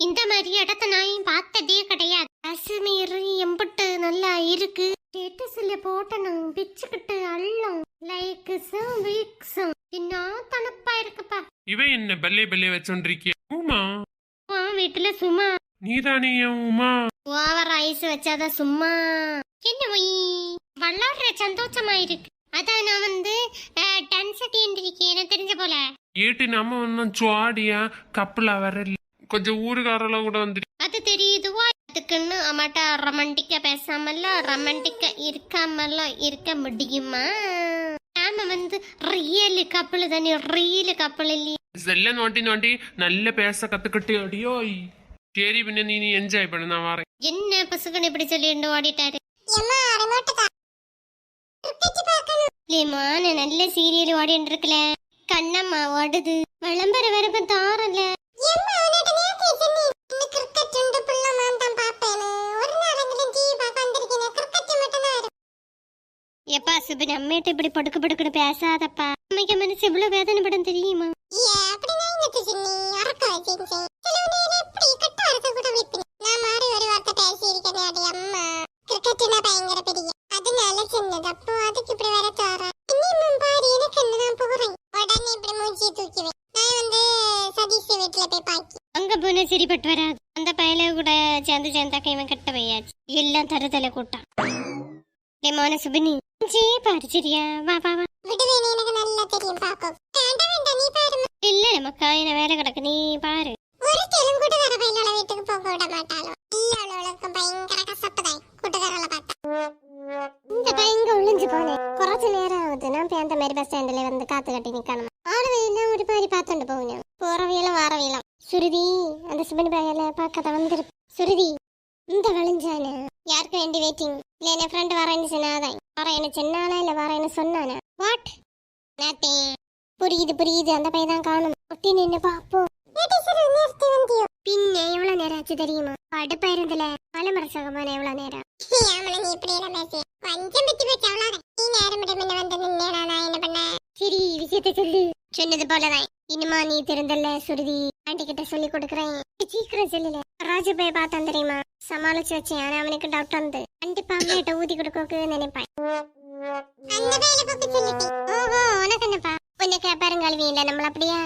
இந்த மாதிரி இடத்த நான் பார்த்ததே கிடையாது. காஷ்மீர் எம்பட்டு நல்லா இருக்கு. ஸ்டேட்டஸ்ல போட்ட நான் பிச்சுக்கிட்டு அள்ளும் லைக்ஸும் வீக்ஸும் என்ன தனப்பா இருக்குப்பா. இவன் என்ன பல்லே பல்லே வச்சோண்டிருக்கிய? உமா வீட்டுல சும்மா நீதானே உமா? ஓவர் ஐஸ் வச்சாதான் சும்மா என்ன வளர்ற சந்தோஷமா இருக்கு. அதான் நான் வந்து டான்ஸ் இருக்கேன் தெரிஞ்ச போல. ஏட்டு நம்ம ஒன்னும் சுவாடியா கப்பலா வரல, கொஞ்சம் ஊருக்காரெல்லாம் கூட வந்துரு. அது தெரியுதுவா? அதுக்குன்னு அம்மாட்ட ரொமான்டிக்கா பேசாமல்ல ரொமான்டிக்கா இருக்காமல்லாம் இருக்க முடியுமா? நாம வந்து ரியல் கப்பல் தானே, ரியல் கப்பல் இல்லையே. செல்ல நோண்டி நோண்டி நல்ல பேச கத்துக்கிட்டு அடியோ. சரி பின்ன நீ என்ஜாய் பண்ணு, நான் வரேன். என்ன பசுகன் இப்படி சொல்லிட்டு ஓடிட்டாரு. நல்ல சீரியல் ஓடிட்டு இருக்கல, கண்ணம்மா ஓடுது, விளம்பர வரப்ப தாரல. எப்பா சுபின் அம்மேட்ட இப்படி படுக்க படுக்கணும் பேசாதப்பா. அம்மைக்கு மனசு எவ்வளவு வேதனைப்படும் தெரியுமா? அங்க போன சரிப்பட்டு வராது. அந்த பயல கூட சேர்ந்து சேர்ந்தாக்க இவன் கட்ட வையாச்சு. எல்லாம் தருதலை கூட்டான். மோன சுபினி பாரு சரியா? வா வா வா. இல்ல மக்கா என்ன வேலை கிடக்கு, நீ பாரு. இந்த பையங்க ஒளிஞ்சு போனேன். കുറച്ചു നേരം ആവുது. நான் அந்த மாதிரி பஸ் ஸ்டாண்ட்ல வந்து காத்து கட்டி நிக்கணும். ஆளுவையெல்லாம் ஒரு பாரி பார்த்துட்டு போகணும். போறவையெல்லாம் வாரவையெல்லாம். சுருதி அந்த சுபினி பையல பார்க்கத வந்துரு. சுருதி இந்த வளைஞ்சானே யாருக்கு வேண்டி வெயிட்டிங்? இல்ல என் ஃப்ரெண்ட் வரேன்னு சொன்னாதான். வரேன்னு சொன்னானா இல்ல வரேன்னு சொன்னானா? What nothing. புரியுது புரியுது, அந்த பையன் தான் காணும். ஒட்டி நின்னு பாப்போம். பின்ன எவ்வளவு நேரம் ஆச்சு தெரியுமா? அடுப்பா இருந்தல பலமர சகமான எவ்வளவு நேரம். சரி விஷயத்த சொல்லு. சொன்னது போலதான். இனிமா நீ திருந்தல்ல சுருதி, ஆண்டி கிட்ட சொல்லி கொடுக்கறேன். சீக்கிரம் சொல்லல. ராஜபய பார்த்தான் தெரியுமா? சமாளிச்சு வச்சேன். ஆனா அவனுக்கு டவுட் வந்து கண்டிப்பா அம்மையிட்ட ஊதி கொடுக்க நினைப்பான். ஓஹோ உனக்கு என்னப்பா? உன்னை கேப்பாருங்க அழுவி இல்ல நம்மள அப்படியா?